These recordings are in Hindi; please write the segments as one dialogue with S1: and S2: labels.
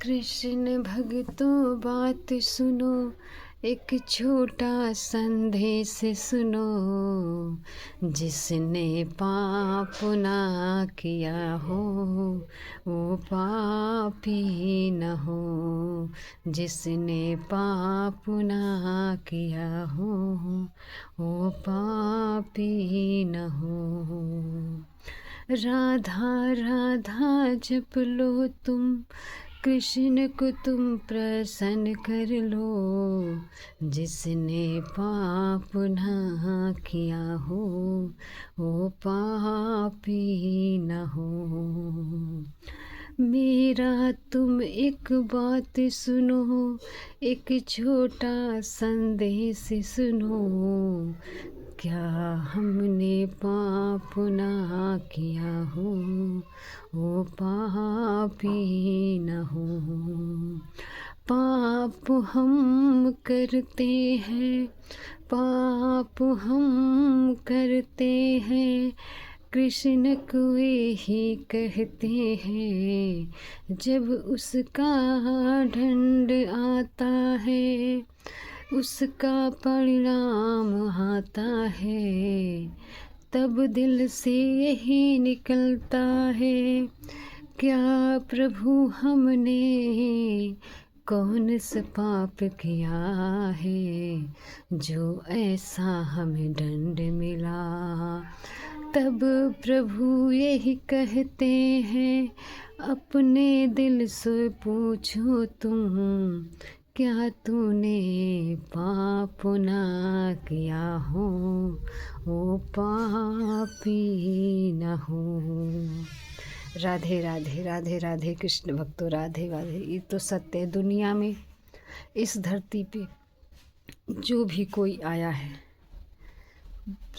S1: कृष्ण भक्तों बात सुनो, एक छोटा संदेश सुनो। जिसने पाप ना किया हो वो पापी न हो। जिसने पाप ना किया हो वो पापी न हो। राधा राधा जप लो तुम, कृष्ण को तुम प्रसन्न कर लो। जिसने पाप ना किया हो वो पापी न हो। मेरा तुम एक बात सुनो, एक छोटा संदेश सुनो। क्या हमने पाप ना किया हो वो पापी न हो। पाप हम करते हैं, पाप हम करते हैं, कृष्ण को ही कहते हैं। जब उसका दंड आता है उसका परिणाम आता है। तब दिल से यही निकलता है, क्या प्रभु हमने कौन सा पाप किया है जो ऐसा हमें दंड मिला। तब प्रभु यही कहते हैं, अपने दिल से पूछो तुम, क्या तूने पाप ना किया हो वो पापी न हो। राधे राधे राधे राधे। कृष्ण भक्तों राधे राधे। ये तो सत्य है, दुनिया में इस धरती पे जो भी कोई आया है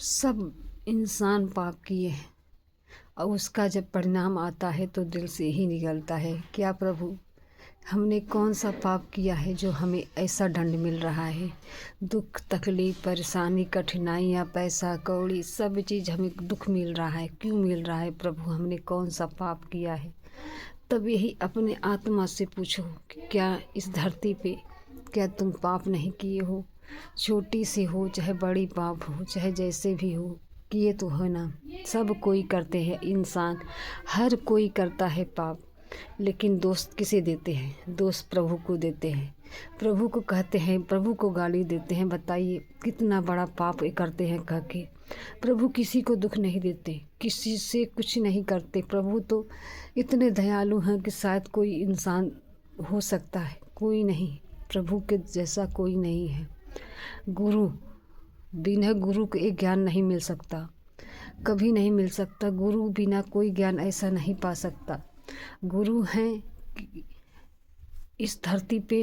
S1: सब इंसान पाप किए हैं, और उसका जब परिणाम आता है तो दिल से ही निकलता है, क्या प्रभु हमने कौन सा पाप किया है जो हमें ऐसा दंड मिल रहा है। दुख तकलीफ़ परेशानी कठिनाइयाँ पैसा कौड़ी सब चीज़ हमें दुख मिल रहा है, क्यों मिल रहा है प्रभु, हमने कौन सा पाप किया है। तब यही अपने आत्मा से पूछो कि क्या इस धरती पे क्या तुम पाप नहीं किए हो। छोटी सी हो चाहे बड़ी पाप हो चाहे जैसे भी हो, किए तो हो ना। सब कोई करते हैं, इंसान हर कोई करता है पाप, लेकिन दोष किसे देते हैं, दोष प्रभु को देते हैं। प्रभु को कहते हैं, प्रभु को गाली देते हैं। बताइए कितना बड़ा पाप ये करते हैं कह के। प्रभु किसी को दुख नहीं देते, किसी से कुछ नहीं करते। प्रभु तो इतने दयालु हैं कि शायद कोई इंसान हो सकता है, कोई नहीं, प्रभु के जैसा कोई नहीं है। गुरु बिना गुरु के एक ज्ञान नहीं मिल सकता, कभी नहीं मिल सकता। गुरु बिना कोई ज्ञान ऐसा नहीं पा सकता। गुरु हैं इस धरती पे,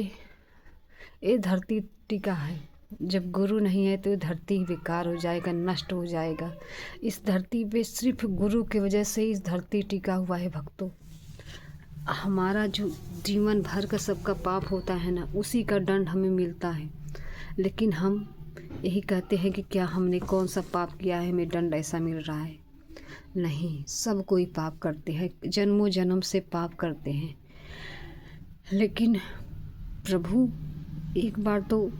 S1: ये धरती टिका है। जब गुरु नहीं है तो ये धरती बेकार हो जाएगा, नष्ट हो जाएगा। इस धरती पे सिर्फ गुरु की वजह से इस धरती टिका हुआ है। भक्तों, हमारा जो जीवन भर का सबका पाप होता है ना, उसी का दंड हमें मिलता है। लेकिन हम यही कहते हैं कि क्या हमने कौन सा पाप किया है हमें दंड ऐसा मिल रहा है। नहीं, सब कोई पाप करते हैं, जन्मों जन्म से पाप करते हैं। लेकिन प्रभु एक बार तो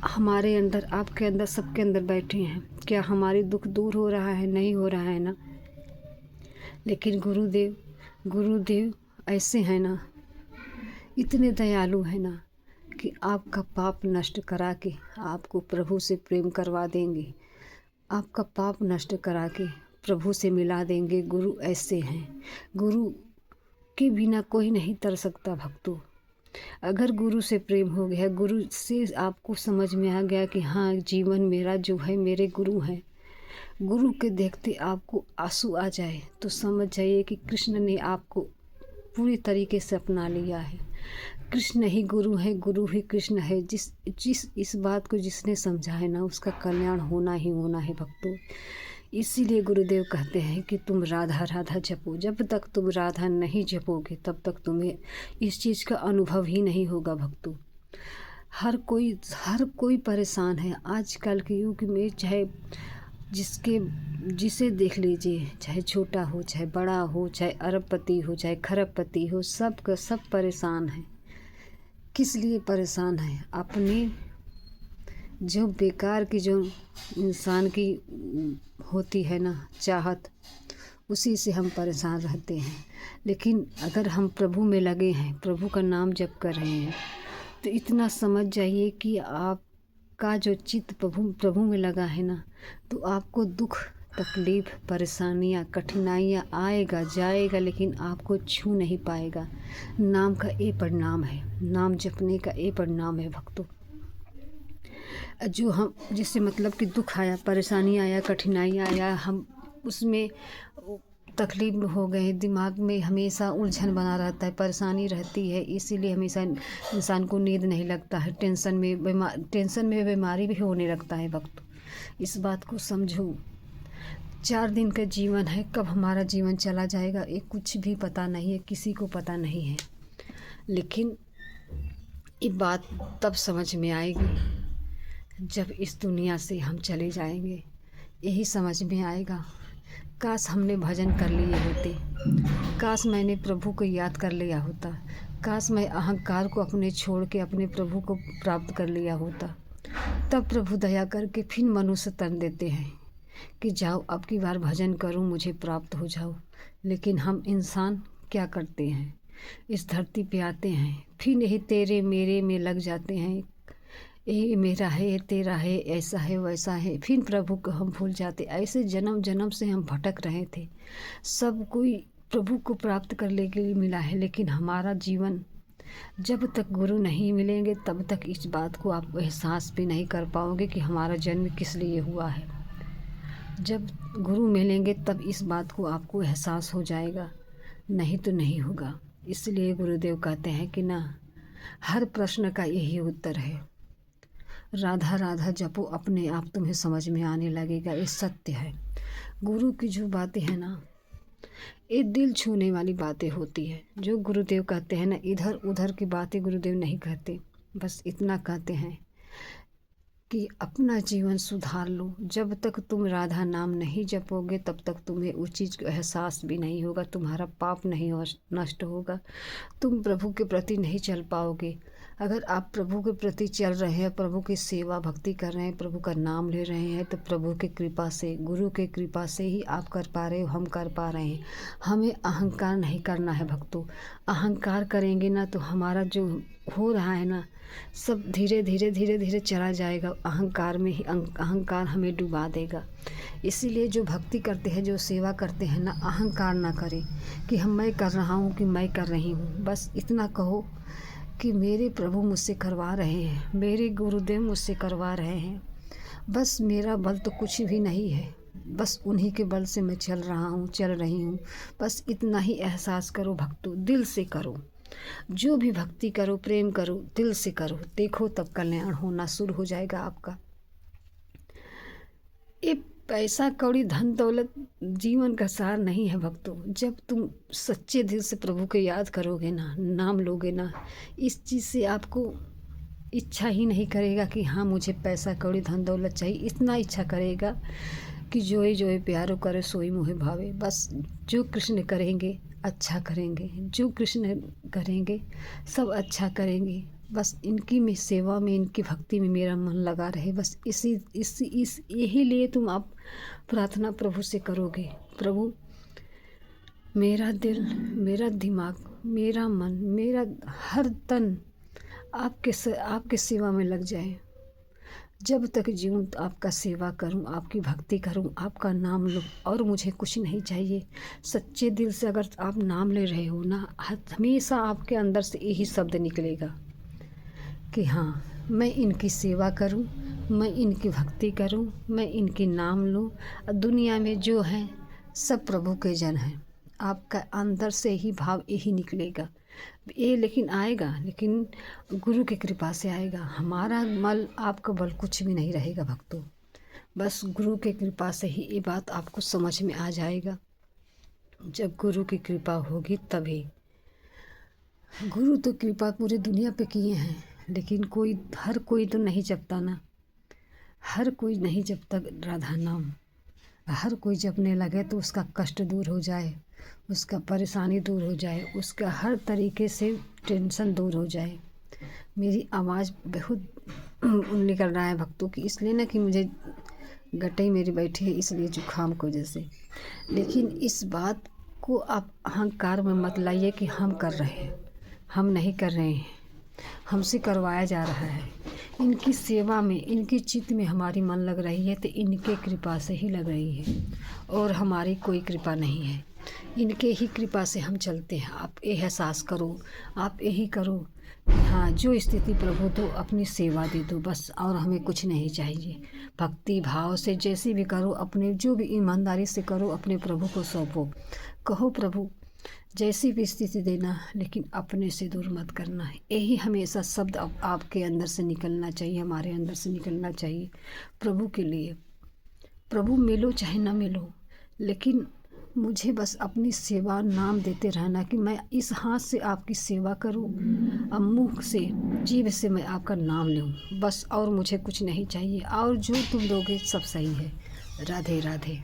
S1: हमारे अंदर, आपके अंदर, सबके अंदर बैठे हैं। क्या हमारे दुख दूर हो रहा है? नहीं हो रहा है ना। लेकिन गुरुदेव ऐसे हैं ना, इतने दयालु है ना कि आपका पाप नष्ट करा के आपको प्रभु से प्रेम करवा देंगे, आपका पाप नष्ट करा के प्रभु से मिला देंगे। गुरु ऐसे हैं, गुरु के बिना कोई नहीं तर सकता। भक्तों, अगर गुरु से प्रेम हो गया, गुरु से आपको समझ में आ गया कि हाँ जीवन मेरा जो है मेरे गुरु हैं, गुरु के देखते आपको आंसू आ जाए तो समझ जाइए कि कृष्ण ने आपको पूरी तरीके से अपना लिया है। कृष्ण ही गुरु है, गुरु ही कृष्ण है। जिस इस बात को जिसने समझा है ना, उसका कल्याण होना ही होना है भक्तों। इसीलिए गुरुदेव कहते हैं कि तुम राधा राधा जपो। जब तक तुम राधा नहीं जपोगे तब तक तुम्हें इस चीज़ का अनुभव ही नहीं होगा भक्तों। हर कोई परेशान है आजकल के युग में। चाहे जिसके जिसे देख लीजिए, चाहे छोटा हो चाहे बड़ा हो, चाहे अरबपति हो चाहे खरबपति हो, सब का सब परेशान है। किस लिए परेशान है? अपनी जो बेकार की जो इंसान की होती है ना चाहत, उसी से हम परेशान रहते हैं। लेकिन अगर हम प्रभु में लगे हैं, प्रभु का नाम जप कर रहे हैं, तो इतना समझ जाइए कि आपका जो चित्त प्रभु में लगा है ना, तो आपको दुख तकलीफ़ परेशानियाँ कठिनाइयाँ आएगा जाएगा, लेकिन आपको छू नहीं पाएगा। नाम का ये परिणाम है, नाम जपने का ये परिणाम है भक्तों। जो हम जिससे मतलब कि दुख आया, परेशानी आया, कठिनाई आया, हम उसमें तकलीफ हो गए, दिमाग में हमेशा उलझन बना रहता है, परेशानी रहती है, इसीलिए हमेशा इंसान को नींद नहीं लगता है। टेंशन में बीमारी भी होने लगता है वक्त। इस बात को समझो। 4 दिन का जीवन है, कब हमारा जीवन चला जाएगा ये कुछ भी पता नहीं है, किसी को पता नहीं है। लेकिन ये बात तब समझ में आएगी जब इस दुनिया से हम चले जाएंगे, यही समझ में आएगा। काश हमने भजन कर लिए होते, काश मैंने प्रभु को याद कर लिया होता, काश मैं अहंकार को अपने छोड़ के अपने प्रभु को प्राप्त कर लिया होता। तब प्रभु दया करके फिर मनुष्य तन देते हैं कि जाओ अब की बार भजन करो, मुझे प्राप्त हो जाओ। लेकिन हम इंसान क्या करते हैं, इस धरती पे आते हैं, फिर यही तेरे मेरे में लग जाते हैं। ये मेरा है, ये तेरा है, ऐसा है वैसा है, फिर प्रभु को हम भूल जाते। ऐसे जन्म जन्म से हम भटक रहे थे। सब कोई प्रभु को प्राप्त करने के लिए मिला है, लेकिन हमारा जीवन जब तक गुरु नहीं मिलेंगे तब तक इस बात को आप एहसास भी नहीं कर पाओगे कि हमारा जन्म किस लिए हुआ है। जब गुरु मिलेंगे तब इस बात को आपको एहसास हो जाएगा, नहीं तो नहीं होगा। इसलिए गुरुदेव कहते हैं कि ना, हर प्रश्न का यही उत्तर है, राधा राधा जपो, अपने आप तुम्हें समझ में आने लगेगा। ये सत्य है। गुरु की जो बातें हैं ना, ये दिल छूने वाली बातें होती है। जो गुरुदेव कहते हैं ना, इधर उधर की बातें गुरुदेव नहीं कहते, बस इतना कहते हैं कि अपना जीवन सुधार लो। जब तक तुम राधा नाम नहीं जपोगे तब तक तुम्हें उस चीज़ का एहसास भी नहीं होगा, तुम्हारा पाप नहीं नष्ट होगा, तुम प्रभु के प्रति नहीं चल पाओगे। अगर आप प्रभु के प्रति चल रहे हैं, प्रभु की सेवा भक्ति कर रहे हैं, प्रभु का नाम ले रहे हैं, तो प्रभु की कृपा से, गुरु के कृपा से ही आप कर पा रहे हो, हम कर पा रहे हैं। हमें अहंकार नहीं करना है भक्तों। अहंकार करेंगे ना तो हमारा जो हो रहा है ना, सब धीरे धीरे धीरे धीरे चला जाएगा। अहंकार में ही अहंकार हमें डुबा देगा। इसीलिए जो भक्ति करते हैं, जो सेवा करते हैं ना, अहंकार ना करें कि हम मैं कर रहा हूँ कि मैं कर रही हूँ। बस इतना कहो कि मेरे प्रभु मुझसे करवा रहे हैं, मेरे गुरुदेव मुझसे करवा रहे हैं। बस मेरा बल तो कुछ भी नहीं है, बस उन्हीं के बल से मैं चल रहा हूँ, चल रही हूँ। बस इतना ही एहसास करो भक्तों, दिल से करो। जो भी भक्ति करो, प्रेम करो, दिल से करो, देखो तब कल्याण होना शुरू हो जाएगा आपका। ये पैसा कौड़ी धन दौलत जीवन का सार नहीं है भक्तों। जब तुम सच्चे दिल से प्रभु को याद करोगे ना, नाम लोगे ना, इस चीज़ से आपको इच्छा ही नहीं करेगा कि हाँ मुझे पैसा कौड़ी धन दौलत चाहिए। इतना इच्छा करेगा कि जोए जोए प्यारो करे सोई मोहे भावे। बस जो कृष्ण करेंगे अच्छा करेंगे, जो कृष्ण करेंगे सब अच्छा करेंगे। बस इनकी में सेवा में, इनकी भक्ति में मेरा मन लगा रहे। बस इस यही लिए तुम आप प्रार्थना प्रभु से करोगे, प्रभु मेरा दिल, मेरा दिमाग, मेरा मन, मेरा हर तन आपके सेवा में लग जाए। जब तक जीऊँ आपका सेवा करूं, आपकी भक्ति करूं, आपका नाम लूं, और मुझे कुछ नहीं चाहिए। सच्चे दिल से अगर आप नाम ले रहे हो ना, हमेशा आपके अंदर से यही शब्द निकलेगा कि हाँ मैं इनकी सेवा करूं, मैं इनकी भक्ति करूं, मैं इनके नाम लूं। दुनिया में जो है सब प्रभु के जन हैं। आपका अंदर से ही भाव यही निकलेगा। ये लेकिन आएगा, लेकिन गुरु की कृपा से आएगा। हमारा बल, आपका बल कुछ भी नहीं रहेगा भक्तों। बस गुरु की कृपा से ही ये बात आपको समझ में आ जाएगा। जब गुरु की कृपा होगी तभी। गुरु तो कृपा पूरी दुनिया पे किए हैं, लेकिन हर कोई तो नहीं जपता ना, हर कोई नहीं जपता राधा नाम। हर कोई जपने लगे तो उसका कष्ट दूर हो जाए, उसका परेशानी दूर हो जाए, उसका हर तरीके से टेंशन दूर हो जाए। मेरी आवाज़ बहुत निकल रहा है भक्तों की, इसलिए ना कि मुझे गटई मेरी बैठी है, इसलिए जुकाम की वजह से। लेकिन इस बात को आप अहंकार में मत लाइए कि हम कर रहे हैं, हम नहीं कर रहे हैं, हमसे करवाया जा रहा है। इनकी सेवा में, इनकी चित्त में हमारी मन लग रही है तो इनके कृपा से ही लग रही है, और हमारी कोई कृपा नहीं है। इनके ही कृपा से हम चलते हैं। आप ये एहसास करो, आप यही करो, हाँ, जो स्थिति प्रभु तो अपनी सेवा दे दो बस, और हमें कुछ नहीं चाहिए। भक्ति भाव से जैसे भी करो, अपने जो भी ईमानदारी से करो, अपने प्रभु को सौंपो। कहो प्रभु जैसी भी स्थिति देना, लेकिन अपने से दूर मत करना है। यही हमेशा शब्द अब आपके अंदर से निकलना चाहिए, हमारे अंदर से निकलना चाहिए प्रभु के लिए। प्रभु मिलो चाहे ना मिलो, लेकिन मुझे बस अपनी सेवा नाम देते रहना कि मैं इस हाथ से आपकी सेवा करूं, अब मुख से, जीभ से मैं आपका नाम लूं बस, और मुझे कुछ नहीं चाहिए, और जो तुम दोगे सब सही है। राधे राधे।